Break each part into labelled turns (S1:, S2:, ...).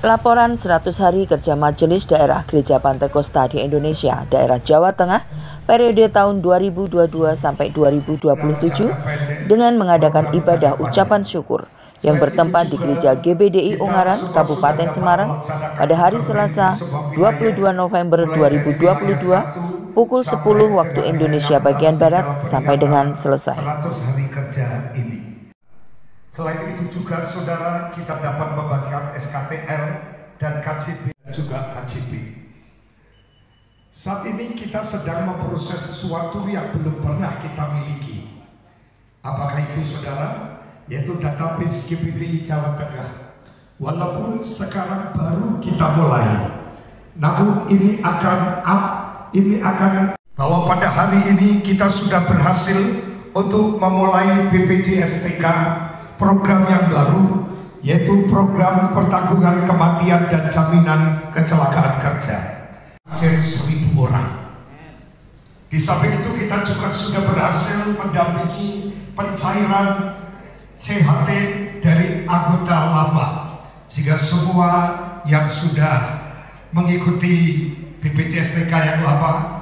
S1: Laporan 100 hari kerja Majelis Daerah Gereja Pantai Kosta di Indonesia, Daerah Jawa Tengah, periode tahun 2022 sampai 2027 dengan mengadakan ibadah ucapan syukur yang bertempat di Gereja GBDI Ungaran, Kabupaten Semarang pada hari Selasa 22 November 2022 pukul 10 waktu Indonesia bagian Barat sampai dengan selesai.
S2: 100 hari kerja ini. Selain itu juga saudara, kita dapat membagikan SKTL dan KCB juga KCB. Saat ini kita sedang memproses sesuatu yang belum pernah kita miliki. Apakah itu saudara? Yaitu database GBDI Jawa Tengah. Walaupun sekarang baru kita mulai, namun ini akan bahwa pada hari ini kita sudah berhasil untuk memulai BPJS-TK, program yang baru, yaitu program pertanggungan kematian dan jaminan kecelakaan kerja. 1.000 orang. Di samping itu kita juga sudah berhasil mendampingi pencairan CHT dari anggota lama, sehingga semua yang sudah mengikuti BPJS-TK yang lama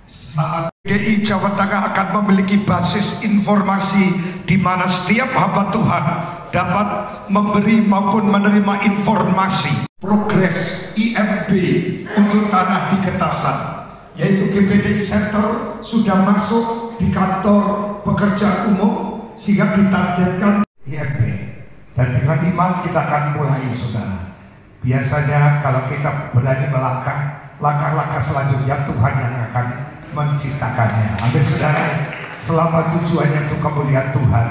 S2: saat GBDI Jawa Tengah akan memiliki basis informasi di mana setiap hamba Tuhan dapat memberi maupun menerima informasi progres IMB untuk tanah di Getasan, yaitu GBDI Center sudah masuk di kantor pekerjaan umum sehingga ditargetkan IMB, dan dengan iman kita akan mulai saudara. Biasanya kalau kita berani melangkah, langkah-langkah selanjutnya Tuhan yang akan menciptakannya. Amin saudara. Selama tujuannya untuk kemuliaan Tuhan,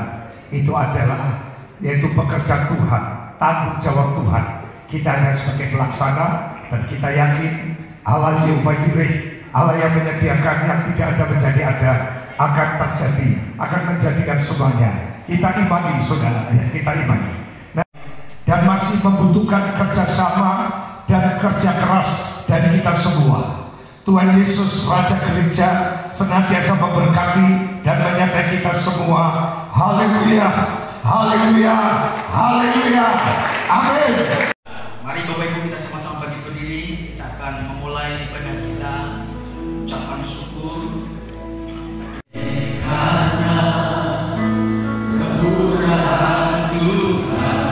S2: itu adalah yaitu pekerjaan Tuhan, tanggung jawab Tuhan. Kita hanya sebagai pelaksana, dan kita yakin Allah Yehova Jireh, Allah yang menyediakan yang tidak ada menjadi ada, akan terjadi, akan menjadikan semuanya. Kita imani saudara, ya, kita imani. Dan masih membutuhkan kerjasama dan kerja keras dari kita semua. Tuhan Yesus Raja Gereja senantiasa memberkati dan menyertai kita semua. Haleluya, haleluya, haleluya, amin.
S3: Mari Bapak Ibu kita sama-sama bangkit berdiri. Kita akan memulai ibadah kita, ucapan syukur. Karena kemurahan Tuhan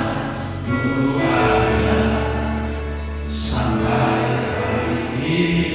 S3: luar sampai hari ini.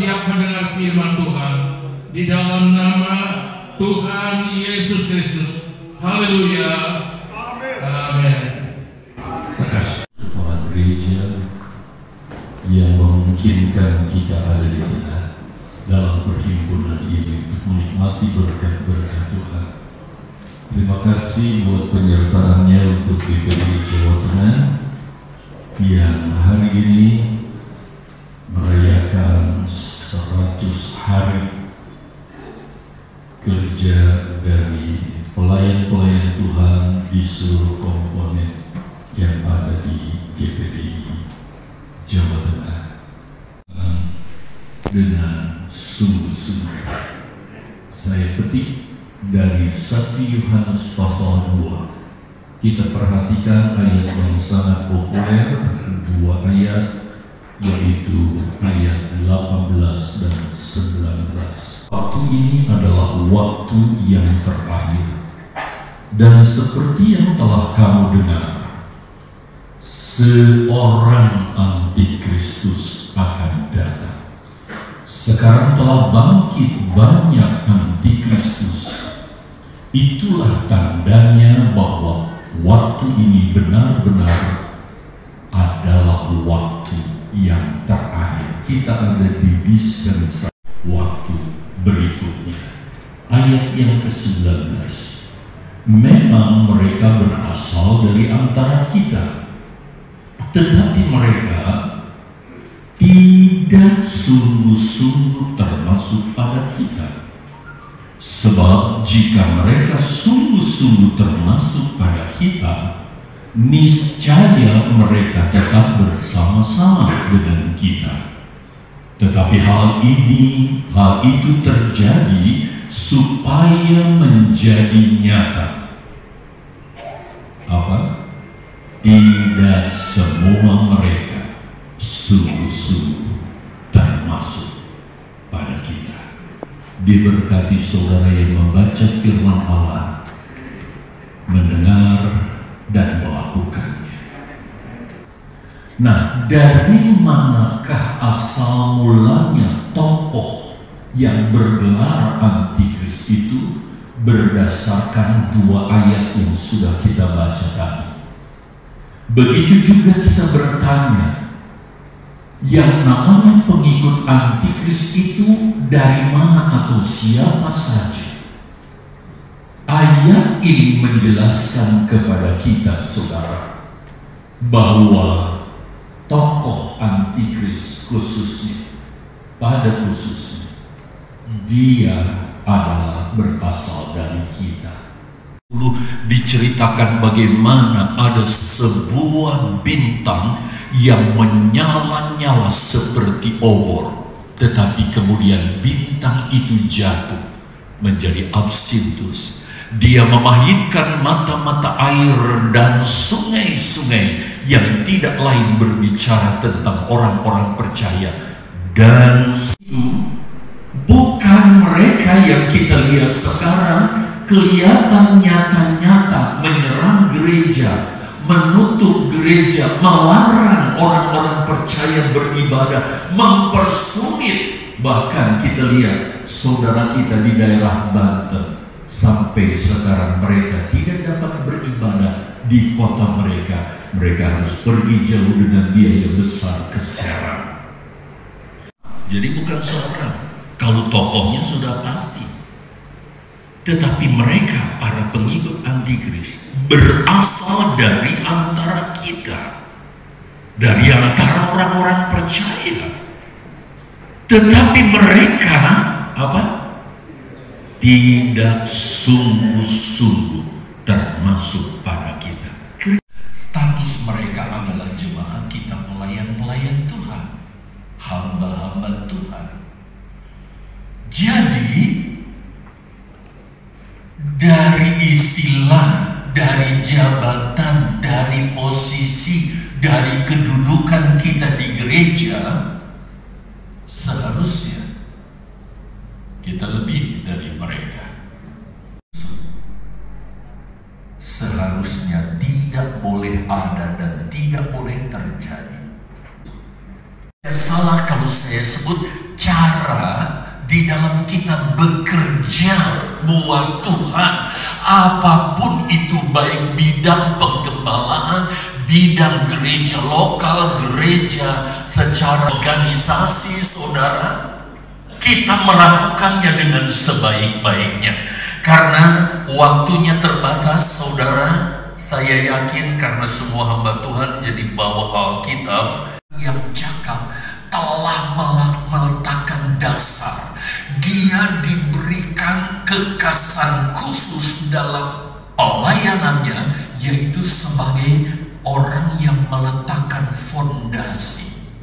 S4: siap mendengar firman Tuhan di dalam nama Tuhan Yesus Kristus. Haleluya. Amin.
S5: Tuhan gereja yang memungkinkan kita ada di tengah dalam perhimpunan ini untuk menikmati berkat-berkat Tuhan. Terima kasih buat penyertaannya untuk GPDI Jawa Tengah yang hari ini merayakan 100 hari kerja dari pelayan-pelayan Tuhan di seluruh komponen yang ada di GPDI Jawa Tengah. Dengan sungguh-sungguh saya petik dari 1 Yohanes pasal 2. Kita perhatikan ayat yang sangat populer, 2 ayat, yaitu ayat 18 dan 19. Waktu ini adalah waktu yang terakhir, dan seperti yang telah kamu dengar, seorang antikristus akan datang. Sekarang telah bangkit banyak antikristus. Itulah tandanya bahwa waktu ini benar-benar adalah waktu yang terakhir. Kita ada di dispensasi waktu berikutnya. Ayat yang ke-19. Memang mereka berasal dari antara kita, tetapi mereka tidak sungguh-sungguh termasuk pada kita. Sebab jika mereka sungguh-sungguh termasuk pada kita, niscaya mereka tetap bersama-sama dengan kita. Tetapi hal itu terjadi supaya menjadi nyata. Apa? Tidak semua mereka sungguh-sungguh termasuk pada kita. Diberkati saudara yang membaca firman Allah, mendengar dan melakukannya. Nah, dari manakah asal mulanya tokoh yang bergelar antikris itu? Berdasarkan 2 ayat yang sudah kita baca tadi. Begitu juga kita bertanya, yang namanya pengikut antikris itu dari mana atau siapa saja? Ayat ini menjelaskan kepada kita, saudara, bahwa tokoh antikris khususnya, dia adalah berasal dari kita. Lalu diceritakan bagaimana ada sebuah bintang yang menyala-nyala seperti obor, tetapi kemudian bintang itu jatuh menjadi absintus. Dia memahitkan mata-mata air dan sungai-sungai yang tidak lain berbicara tentang orang-orang percaya. Dan itu bukan mereka yang kita lihat sekarang kelihatan nyata-nyata menyerang gereja, menutup gereja, melarang orang-orang percaya beribadah, mempersulit. Bahkan kita lihat saudara kita di daerah Banten, sampai sekarang mereka tidak dapat beribadah di kota mereka. Mereka harus pergi jauh dengan biaya besar ke Serang. Jadi bukan seorang, kalau tokohnya sudah pasti. Tetapi mereka, para pengikut antikris, berasal dari antara kita, dari antara orang-orang percaya. Tetapi mereka tidak sungguh-sungguh termasuk pada kita. Status mereka adalah jemaat kita, pelayan-pelayan Tuhan, hamba-hamba Tuhan. Jadi dari istilah, dari jabatan, dari posisi, dari kedudukan kita di gereja, seharusnya kita lebih dari mereka. Seharusnya tidak boleh ada dan tidak boleh terjadi. Salah kalau saya sebut cara di dalam kita bekerja buat Tuhan, apapun itu, baik bidang penggembalaan, bidang gereja lokal, gereja secara organisasi, saudara, kita melakukannya dengan sebaik-baiknya. Karena waktunya terbatas, saudara, saya yakin karena semua hamba Tuhan jadi bawa Alkitab yang cakap telah meletakkan dasar. Dia diberikan kekasan khusus dalam pelayanannya, yaitu sebagai orang yang meletakkan fondasi.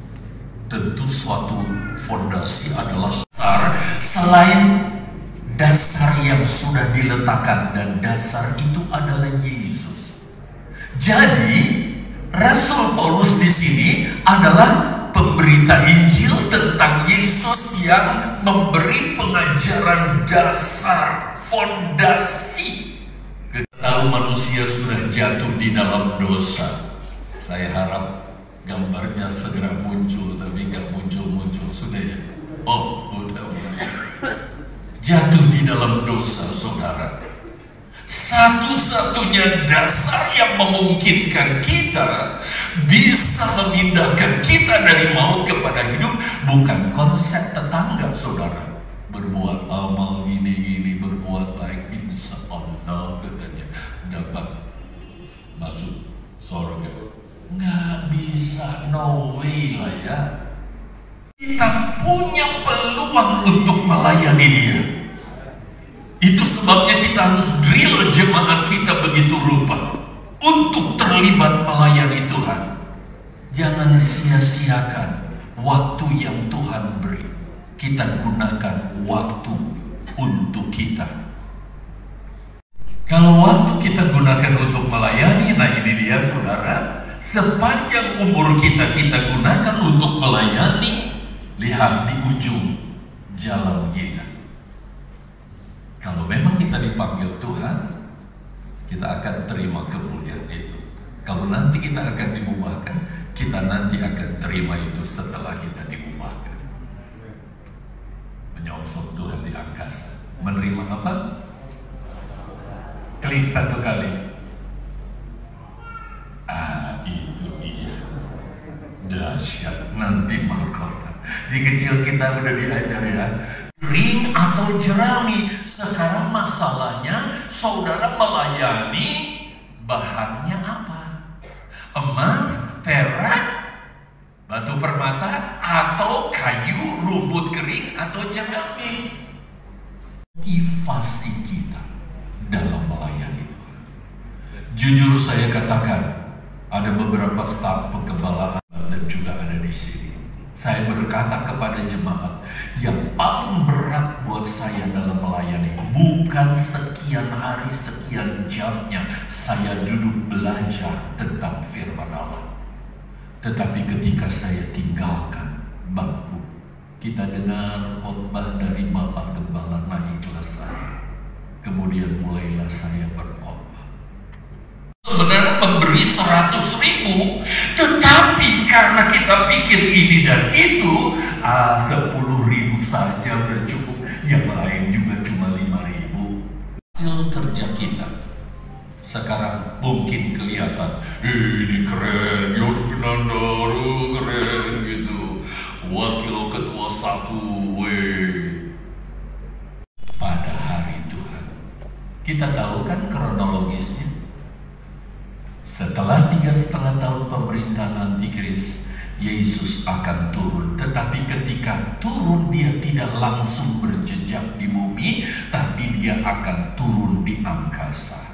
S5: Tentu suatu fondasi adalah dasar. Selain dasar yang sudah diletakkan, dan dasar itu adalah Yesus. Jadi Rasul Paulus di sini adalah pemberita Injil tentang Yesus yang memberi pengajaran dasar, fondasi. Tahu manusia sudah jatuh di dalam dosa. Saya harap gambarnya segera muncul, tapi nggak muncul-muncul, sudah ya? Oh, udah. Jatuh di dalam dosa, saudara. Satu-satunya dasar yang memungkinkan kita bisa memindahkan kita dari maut kepada hidup bukan konsep tetangga, saudara. Berbuat amal gini-gini, berbuat baik, insya Allah katanya dapat masuk surga. Nggak bisa, no way lah ya. Kita punya peluang untuk melayani Dia. Itu sebabnya kita harus drill jemaat kita begitu rupa untuk terlibat melayani Tuhan. Jangan sia-siakan waktu yang Tuhan beri. Kita gunakan waktu untuk kita. Kalau waktu kita gunakan untuk melayani, nah ini dia saudara, sepanjang umur kita gunakan untuk melayani, lihat di ujung jalan kita. Kalau memang kita dipanggil Tuhan, kita akan terima kemuliaan itu. Kalau nanti kita akan diubahkan, kita nanti akan terima itu setelah kita diubahkan. Menyongsong Tuhan di angkasa. Menerima apa? Klik satu kali. Itu dia. Dahsyat, nanti mahkota. Di kecil kita udah diajar ya. Ring atau jerami. Sekarang masalahnya saudara melayani bahannya apa? Emas, perak, batu permata, atau kayu, rumput kering, atau jerami. Motivasi kita dalam melayani Tuhan. Jujur saya katakan, ada beberapa staf penggembalaan dan juga ada di sini. Saya berkata kepada jemaat, yang paling berat buat saya dalam melayani bukan sekian hari, sekian jamnya saya duduk belajar tentang firman Allah. Tetapi ketika saya tinggalkan bangku, kita dengar khotbah dari Bapak Gembala, naiklah saya. Kemudian mulailah saya berkhotbah. Sebenarnya memberi 100.000, tetapi karena kita pikir ini dan itu, 10.000 saja udah cukup, yang lain juga cuma 5.000. Hasil kerja kita sekarang mungkin kelihatan, ini keren, Yosminandaru keren gitu, wakil ketua 1W. Pada hari Tuhan, kita tahu kan kronologisnya. Setelah 3,5 tahun pemerintahan Antikris, Yesus akan turun. Tetapi ketika turun, dia tidak langsung berjejak di bumi, tapi dia akan turun di angkasa.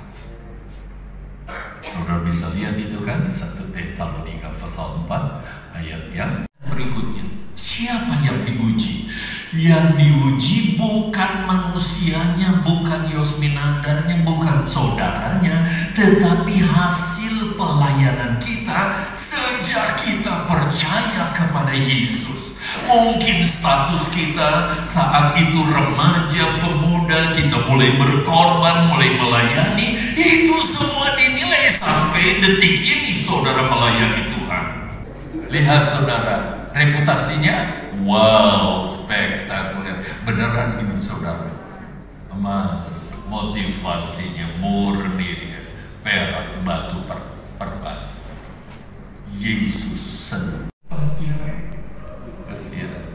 S5: Saudara bisa lihat itu kan, 1 Tesalonika pasal 4 ayat yang berikutnya. Siapa yang diuji? Yang diuji bukan manusianya, bukan Yosminandarnya, bukan saudaranya, tetapi hasil pelayanan kita sejak kita percaya kepada Yesus. Mungkin status kita saat itu remaja, pemuda, kita mulai berkorban, mulai melayani, itu semua dinilai sampai detik ini saudara melayani Tuhan. Lihat saudara, reputasinya wow, spek. pelajaran ini saudara, emas motivasinya murni dia, perak batu per batu. Yesus senang. Kasihan.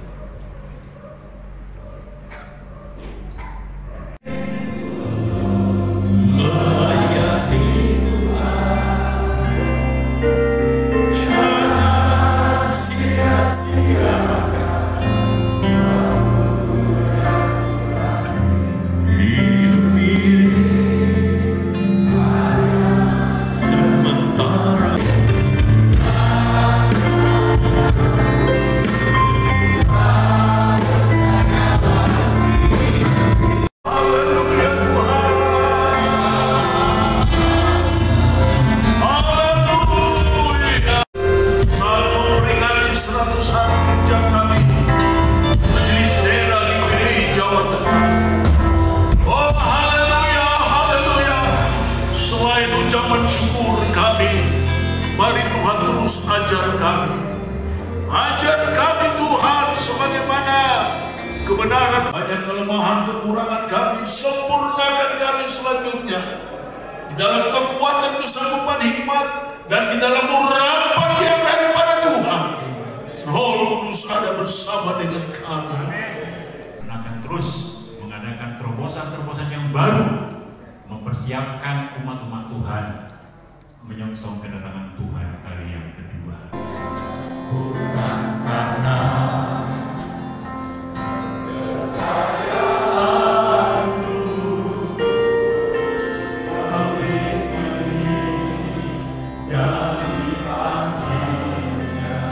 S6: Ajar kami Tuhan sebagaimana kebenaran, banyak kelemahan kekurangan kami, sempurnakan kami selanjutnya di dalam kekuatan kesanggupan hikmat dan di dalam urapan yang daripada Tuhan. Roh Kudus ada bersama dengan kami.
S7: Akan terus mengadakan terobosan-terobosan yang baru, mempersiapkan umat-umat Tuhan menyongsong kedatangan Tuhan kali yang kedua. Bukan karena kekayaanmu, tapi ini dari kakinya.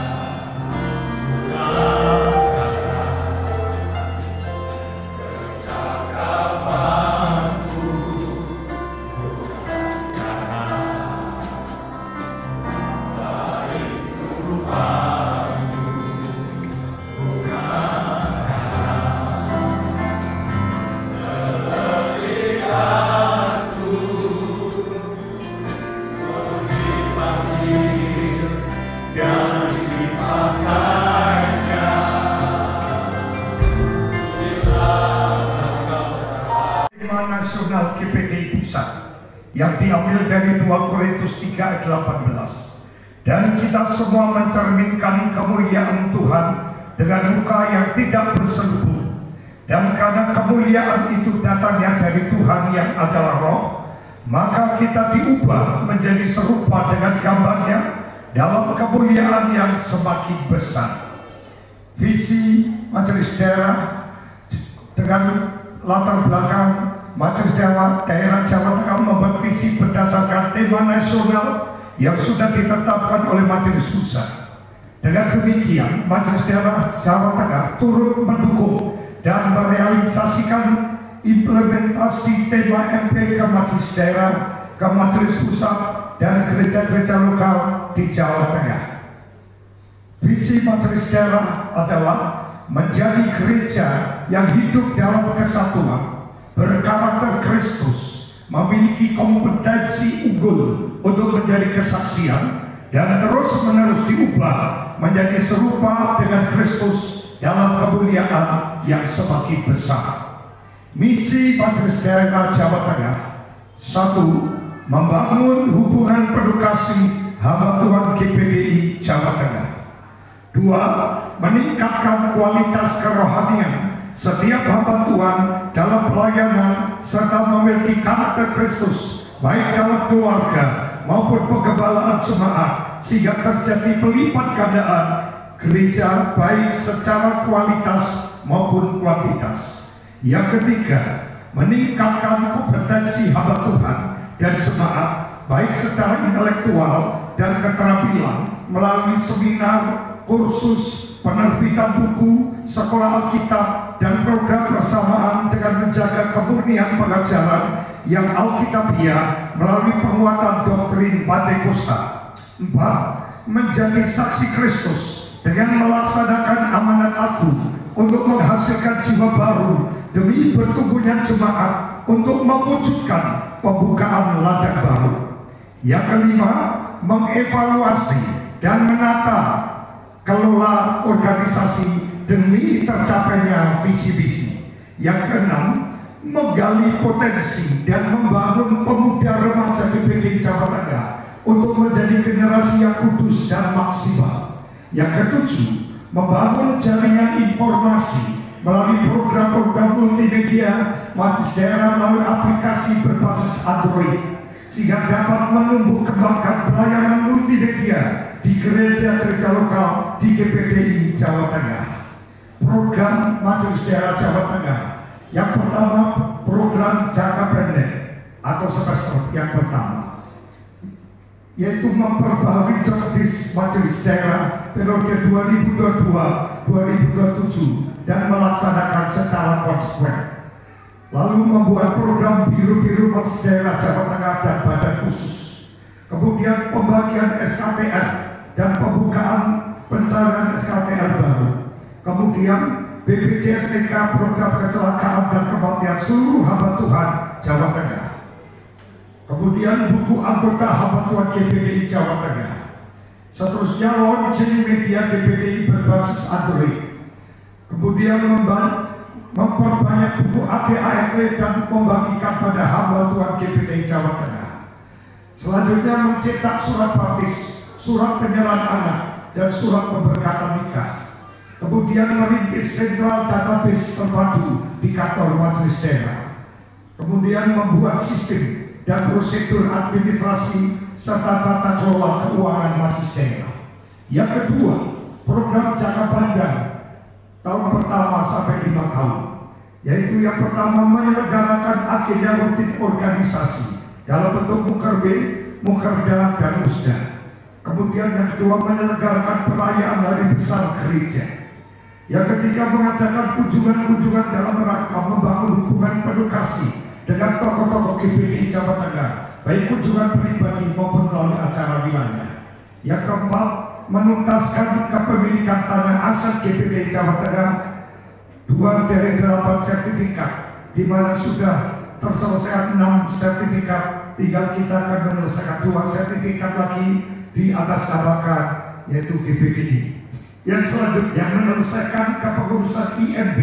S7: Bukan karena kecakapanku, bukan karena baik rupamu, bukan karena keletihanku, berdipanggil dan dipakainya.
S2: Tema nasional GPDI Pusat yang diambil dari 2 Korintus 3 ayat 18. Dan kita semua mencerminkan kemuliaan Tuhan dengan muka yang tidak berseluruh. Dan karena kemuliaan itu datangnya dari Tuhan yang adalah Roh, maka kita diubah menjadi serupa dengan gambarnya dalam kemuliaan yang semakin besar. Visi Majelis Daerah dengan latar belakang Majelis Daerah Jawa Tengah membuat visi berdasarkan tema nasional yang sudah ditetapkan oleh Majelis Pusat. Dengan demikian, Majelis Daerah Jawa Tengah turut mendukung dan merealisasikan implementasi tema MP ke Majelis Daerah, ke Majelis Pusat, dan gereja-gereja lokal di Jawa Tengah. Visi Majelis Daerah adalah menjadi gereja yang hidup dalam kesatuan, berkarakter Kristus, memiliki kompetensi unggul untuk menjadi kesaksian, dan terus-menerus diubah menjadi serupa dengan Kristus dalam kemuliaan yang semakin besar. Misi Majelis Daerah Jawa Tengah: 1. Membangun hubungan penuh kasih hamba Tuhan GPDI Jawa Tengah. 2. Meningkatkan kualitas kerohanian setiap hamba Tuhan dalam pelayanan serta memiliki karakter Kristus baik dalam keluarga maupun penggembalaan jemaat, sehingga terjadi pelipat gandaan gereja baik secara kualitas maupun kuantitas. Yang ketiga, meningkatkan kompetensi hamba Tuhan dan jemaat baik secara intelektual dan keterampilan melalui seminar, kursus, penerbitan buku, sekolah Alkitab, dan program bersamaan dengan menjaga kemurnian pengajaran yang Alkitabiah melalui penguatan doktrin Pantekosta. 4. Menjadi saksi Kristus dengan melaksanakan amanat agung untuk menghasilkan jiwa baru demi bertumbuhnya jemaat untuk mewujudkan pembukaan ladang baru. Yang kelima, mengevaluasi dan menata kelola organisasi demi tercapainya visi-visi. Yang keenam, menggali potensi dan membangun pemuda remaja GPDI Jawa Tengah untuk menjadi generasi yang kudus dan maksimal. Yang ketujuh, membangun jaringan informasi melalui program-program multimedia Majelis Daerah melalui aplikasi berbasis Android, sehingga dapat menumbuh kembangkan pelayanan multimedia di gereja-gereja lokal di GPDI Jawa Tengah. Program Majelis Daerah Jawa Tengah yang pertama, program jangka pendek atau semester yang pertama, yaitu memperbaharui jobdesk Majelis Daerah periode 2022-2027 dan melaksanakan secara konsekuen. Lalu membuat program biru-biru Majelis Daerah Jawa Tengah dan badan khusus. Kemudian pembagian SKTR dan pembukaan pencarian SKTR baru. Kemudian BPJS program kecelakaan dan kematian seluruh hamba Tuhan Jawa Tengah. Kemudian buku anggota hamba Tuhan GPDI Jawa Tengah. Seterusnya launching media GPDI berbasis Android. Kemudian memperbanyak buku ADART dan membagikan pada hamba Tuhan GPDI Jawa Tengah. Selanjutnya mencetak surat baptis, surat penyerahan anak, dan surat pemberkatan nikah. Kemudian merintis sentral database terpadu di kantor Majelis Daerah. Kemudian membuat sistem dan prosedur administrasi serta tata kelola keuangan Majelis Daerah. Yang kedua, program jangka panjang tahun pertama sampai 5 tahun, yaitu yang pertama menyelenggarakan agenda rutin organisasi dalam bentuk mukerwil, mukerda, dan musda. Kemudian yang kedua menyelenggarakan perayaan hari besar gereja. Yang ketiga mengadakan kunjungan-kunjungan dalam rangka membangun hubungan penuh kasih dengan tokoh-tokoh GPDI Jawa Tengah, baik kunjungan pribadi maupun melalui acara wilayah. Yang keempat, menuntaskan kepemilikan tanah aset GPDI Jawa Tengah 2 dari 8 sertifikat, di mana sudah terselesaikan 6 sertifikat, tinggal kita akan menyelesaikan 2 sertifikat lagi di atas namakan, yaitu GPDI. Yang selanjutnya menyelesaikan kepengurusan IMB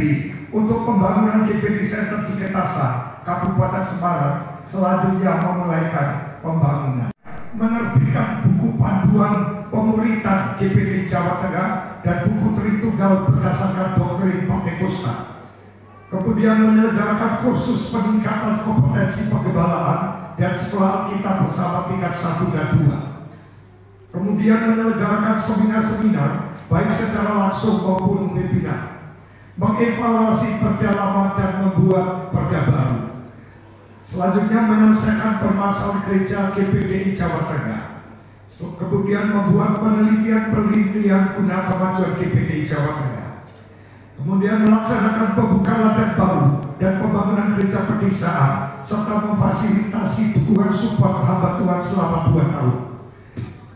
S2: untuk pembangunan GPDI Center di Ketasa, Kabupaten Semarang. Selanjutnya memulaikan pembangunan. Menerbitkan buku panduan pemuritan GPDI Jawa Tengah dan buku Tritunggal berdasarkan doktrin Pentakosta. Kemudian menyelenggarakan kursus peningkatan kompetensi penggembalaan dan sekolah kita bersama tingkat 1 dan 2. Kemudian menyelenggarakan seminar-seminar baik secara langsung maupun webinar, mengevaluasi perda lama dan membuat perda baru. Selanjutnya menyelesaikan permasalahan gereja GPDI Jawa Tengah. Kemudian membuat penelitian guna kemajuan GPDI Jawa Tengah. Kemudian melaksanakan pembukaan ladang baru dan pembangunan gereja pedesaan serta memfasilitasi dukungan support hamba Tuhan selama 2 tahun.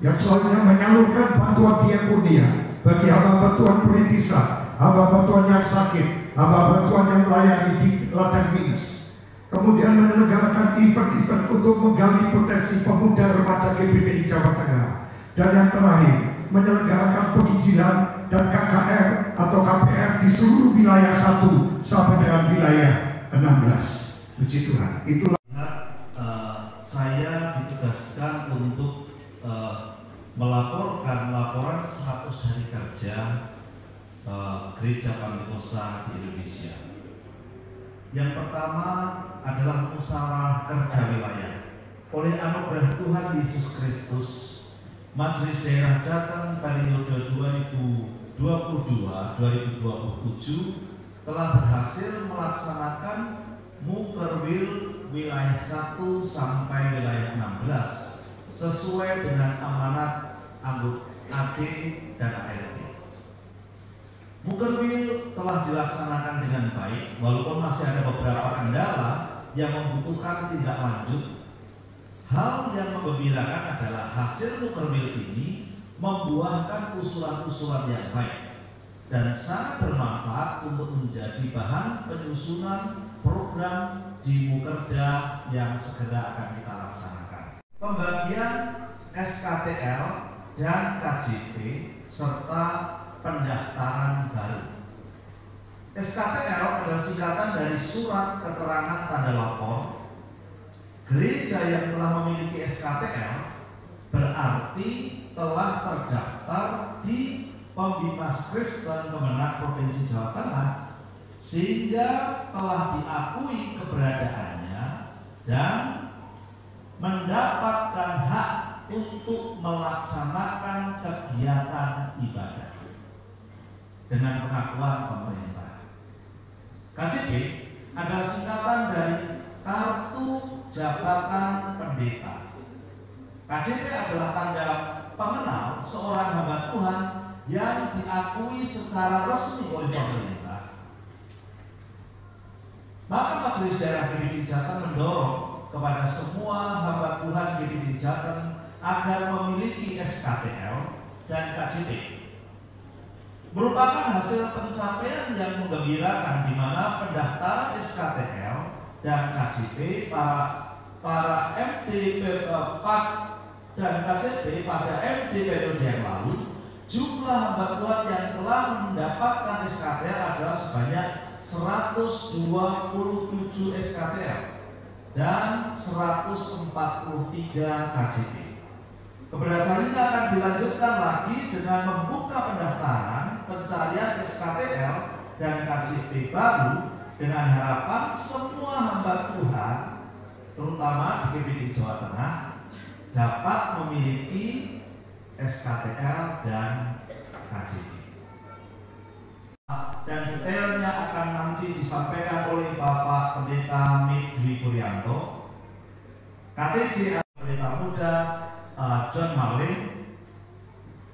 S2: Yang selanjutnya menyalurkan bantuan diakonia bagi hamba Tuhan perintisan, hamba Tuhan yang sakit, hamba Tuhan yang melayani di ladang minus. Kemudian menyelenggarakan event-event untuk menggali potensi pemuda remaja GPDI Jawa Tengah. Dan yang terakhir, menyelenggarakan penginjilan dan KKR atau KPR di seluruh wilayah 1 sampai dengan wilayah 16. Puji Tuhan. Itulah
S8: saya ditugaskan untuk melaporkan laporan 100 hari kerja Gereja Pentakosta di Indonesia. Yang pertama adalah musyawarah kerja wilayah. Oleh anugerah Tuhan Yesus Kristus, Majelis Daerah Jateng periode 2022-2027 telah berhasil melaksanakan mukerwil wilayah 1 sampai wilayah 16 sesuai dengan amanat anggota AD dan ART. Mukerwil telah dilaksanakan dengan baik, walaupun masih ada beberapa kendala yang membutuhkan tindak lanjut. Hal yang menggembirakan adalah hasil mukerwil ini membuahkan usulan-usulan yang baik dan sangat bermanfaat untuk menjadi bahan penyusunan program di Mukerda yang segera akan kita laksanakan. Pembagian SKTL dan KJP serta pendaftaran baru. SKTL adalah singkatan dari Surat Keterangan Tanda Lapor. Gereja yang telah memiliki SKTL berarti telah terdaftar di Pembimas Kristen Kemenak Provinsi Jawa Tengah, sehingga telah diakui keberadaannya dan mendapatkan hak untuk melaksanakan kegiatan ibadah dengan pengakuan pemerintah. KJP adalah singkatan dari Kartu Jabatan Pendeta. KJP adalah tanda pengenal seorang hamba Tuhan yang diakui secara resmi oleh pemerintah. Maka Majelis Daerah GBI Jateng mendorong kepada semua hamba Tuhan GBI Jateng agar memiliki SKTL dan KJP. Merupakan hasil pencapaian yang menggembirakan di mana pendaftaran SKTL dan KJP para MD dan KJP pada MD periode yang lalu, jumlah hamba Tuhan yang telah mendapatkan SKTL adalah sebanyak 127 SKTL dan 143 KJP. Keberhasilan ini akan dilanjutkan lagi dengan membuka pendaftaran pencarian SKTL dan KJP baru dengan harapan semua hamba Tuhan, terutama di GBI Jawa Tengah, dapat memiliki SKTL dan KJP. Dan detailnya akan nanti disampaikan oleh Bapak Pendeta Mik Dwi Puryanto, KTJ Pendeta Muda John Marlin,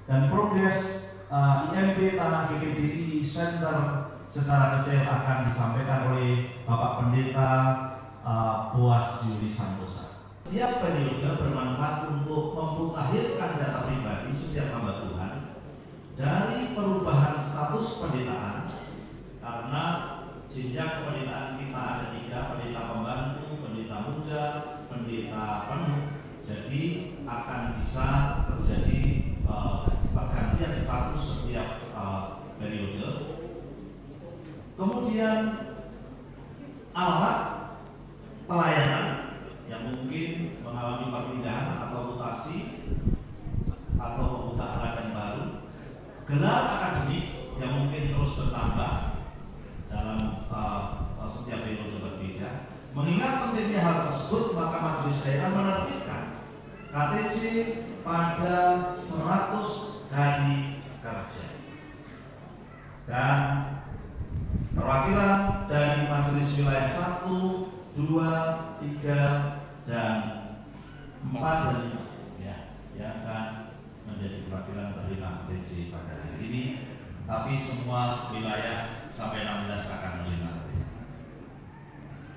S8: dan progres IMB Tanah GBDI Center secara detail akan disampaikan oleh Bapak Pendeta Boas Yuli Santosa. Setiap periode bermanfaat untuk memutakhirkan data pribadi setiap hamba Tuhan dari perubahan status pendetaan, karena jenjang kependetaan kita ada 3, pendeta pembantu, pendeta muda, pendeta penuh. Jadi akan bisa terjadi pergantian status setiap periode. Kemudian alamat pelayanan yang mungkin mengalami perpindahan atau mutasi atau membuka arah yang baru, gelar akademik yang mungkin terus bertambah dalam setiap periode berbeda. Mengingat pentingnya hal tersebut, maka Majelis Daerah menerbitkan KTJ pada 100 hari kerja. Dan perwakilan dari Majelis Wilayah 1, 2, 3, dan 4 dan 5 yang akan menjadi perwakilan dari KTJ pada hari ini. Tapi semua wilayah sampai 16 akan menerima KTJ.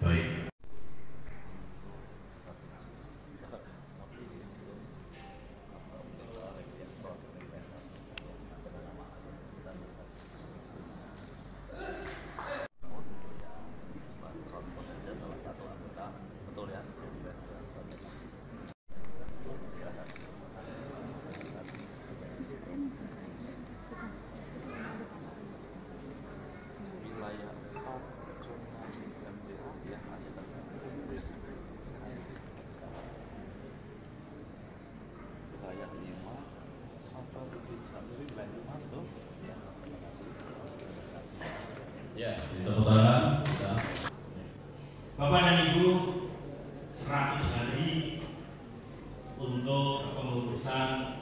S8: Baik.
S5: Ya, tepuk tangan.
S9: Bapak dan Ibu, 100 hari untuk pengurusan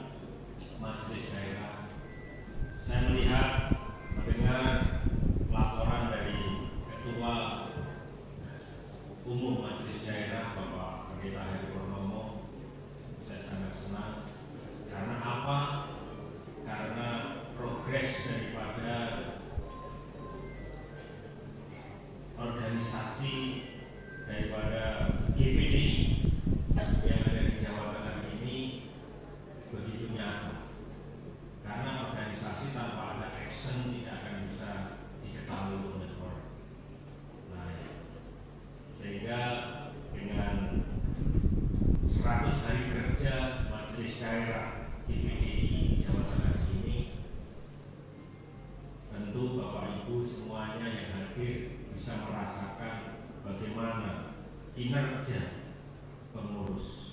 S9: Majelis Daerah. Saya melihat, mendengar laporan dari Ketua Umum Majelis Daerah Bapak Pendeta Heri Purnomo. Saya sangat senang. Karena apa? Karena progres daripada organisasi daripada GBDI yang ada di Jawa Tengah ini begitu nyata. Karena organisasi tanpa ada action tidak akan bisa diketahui oleh orang lain. Sehingga dengan 100 hari kerja Majelis Daerah GBDI Jawa Tengah ini, tentu Bapak Ibu semuanya yang bisa merasakan bagaimana kinerja pengurus.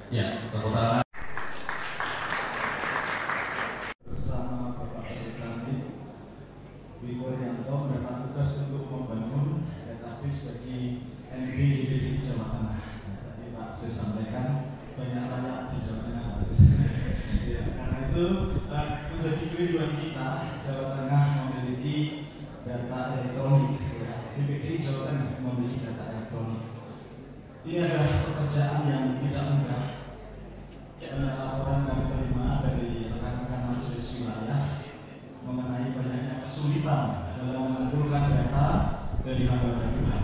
S8: Ya, tepuk tangan. Bersama Bapak Sekretariat Wiko Rianto mendapat tugas untuk membangun database bagi NBDPD Jawa Tengah. Tadi Pak saya sampaikan banyak di Jawa Tengah. Ya, karena itu menjadi kerinduan kita, Jawa Tengah memiliki data elektronik. DPD Jawa Tengah memiliki data elektronik. Ini adalah pekerjaan yang tidak mudah. Laporan kami terima dari rekan-rekan majelis wilayah mengenai banyaknya kesulitan dalam mengumpulkan data dari hamba Tuhan.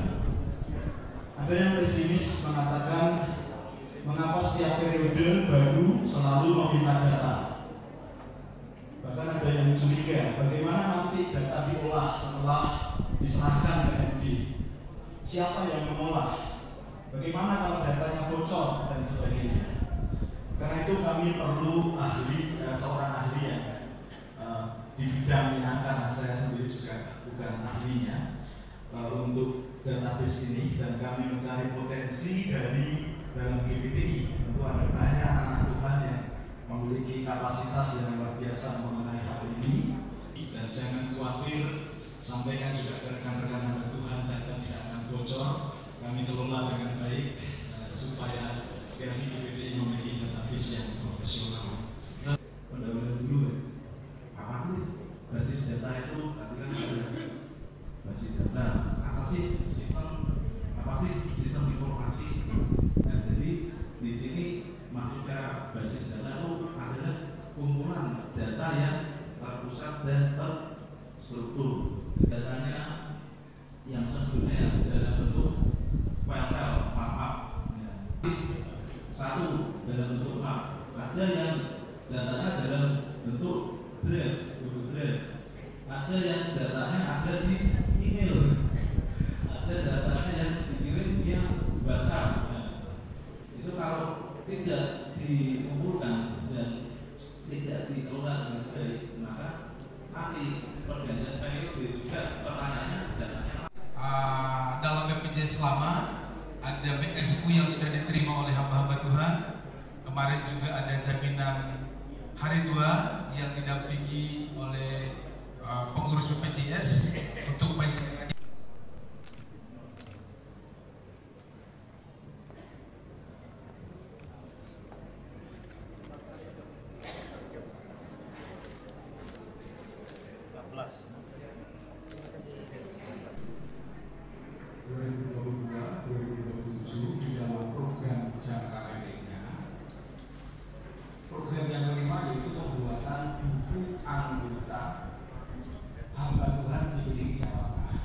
S8: Ada yang pesimis mengatakan mengapa setiap periode baru selalu meminta data. Bahkan ada yang curiga bagaimana nanti data diolah setelah diserahkan ke MD. Siapa yang mengolah? Bagaimana kalau datanya bocor dan sebagainya? Karena itu kami perlu ahli, seorang ahli yang di bidangnya, karena saya sendiri juga bukan ahlinya untuk database ini, dan kami mencari potensi dari dalam GPDI. Tentu ada banyak anak Tuhan yang memiliki kapasitas yang luar biasa mengenai hal ini, dan jangan khawatir, sampaikan juga ke rekan-rekan anak Tuhan, data tidak akan bocor, kami kelola dengan baik supaya sekali lagi GPDI memiliki database yang profesional. Pendahuluan dulu, apa sih basis data itu? Tadi kan ada basis data. Apa sih sistem informasi? Nah, jadi di sini masuknya basis data itu adalah kumpulan data yang terpusat dan terstruktur. Datanya yang sebetulnya dalam bentuk file-file, map-map. Satu dalam bentuk map, ada yang datanya dalam bentuk drive, Google Drive, ada yang datanya ada di email, ada datanya yang dikirim via WhatsApp. Nah, itu kalau tidak dikumpulkan dan tidak dikelola dengan baik, maka nanti pergantian periode juga pertanyaannya datanya.
S10: Dalam BPJS Selama ada BSU yang sudah diterima oleh hamba-hamba Tuhan. Kemarin juga ada jaminan hari tua yang didampingi oleh pengurus BPJS untuk pensiun.
S2: Di dalam program jangka pendeknya, program yang kelima yaitu pembuatan buku anggota hamba Tuhan di Jawa Tengah.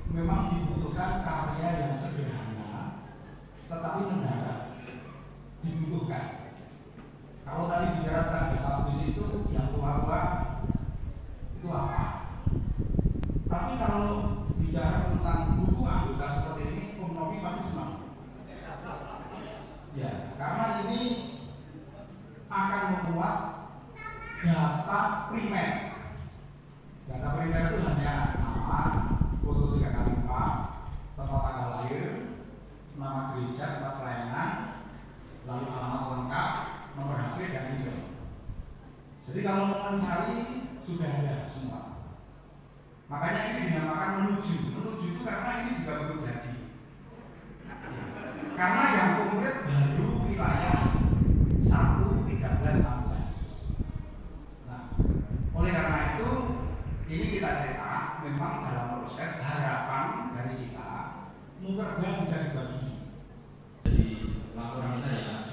S2: Memang dibutuhkan karya yang sederhana, tetapi mendarat. Dibutuhkan. Kalau tadi bicara tentang database itu yang tua-tua itu apa? Tapi kalau bicara tentang buku anggota seperti ini, Novi pasti senang. Ya, karena ini akan memuat data primer. Data primer itu hanya nama, foto 3x4, tempat tanggal lahir, nama gereja, tempat pelayanan, lalu alamat lengkap, nomor HP dan email. Jadi kalau mau mencari sudah ada semua. Makanya ini dinamakan menuju. Menuju itu karena ini juga belum jadi. Karena yang konkret baru wilayah 1, 13, 16. Nah, oleh karena itu ini kita cetak memang dalam proses harapan dari kita mudah-mudahan bisa dibagi.
S8: Jadi laporan saya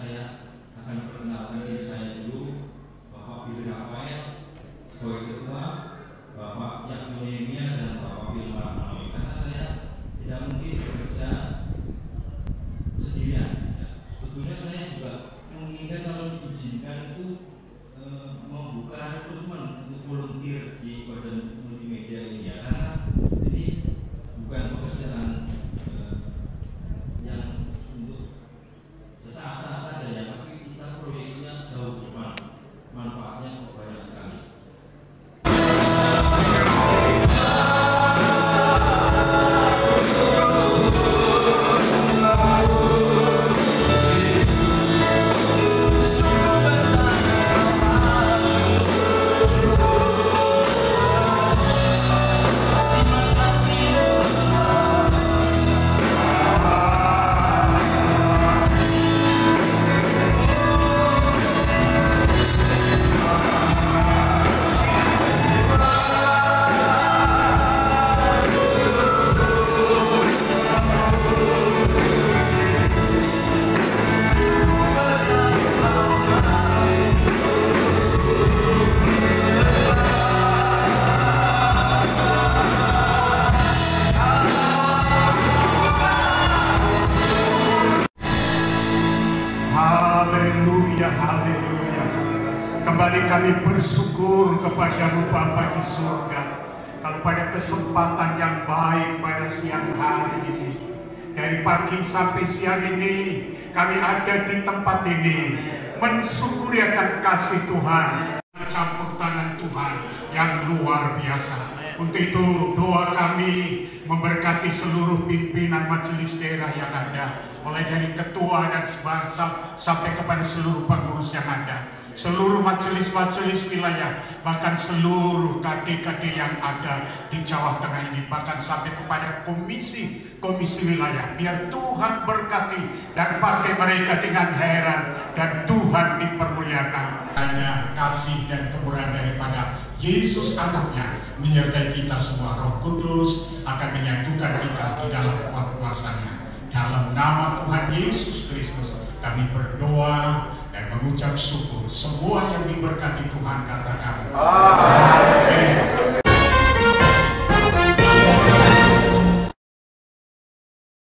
S8: akan perkenalkan diri saya dulu, Bapak Bidri Rafael sebagai ketua, Bapak
S2: kami bersyukur kepadamu Bapa di surga, kalau pada kesempatan yang baik pada siang hari ini, dari pagi sampai siang ini kami ada di tempat ini mensyukuri akan kasih Tuhan, campur tangan Tuhan yang luar biasa. Untuk itu doa kami memberkati seluruh pimpinan majelis daerah yang ada, mulai dari ketua dan sebangsa sampai kepada seluruh pengurus yang ada, seluruh majelis-majelis wilayah, bahkan seluruh KD-KD yang ada di Jawa Tengah ini, bahkan sampai kepada komisi wilayah. Biar Tuhan berkati dan pakai mereka dengan heran, dan Tuhan dipermuliakan. Hanya kasih dan kemurahan daripada Yesus anaknya menyertai kita semua. Roh Kudus akan menyatukan kita di dalam kuasa-Nya. Dalam nama Tuhan Yesus Kristus kami berdoa dan mengucap syukur. Semua yang diberkati Tuhan katakan amin.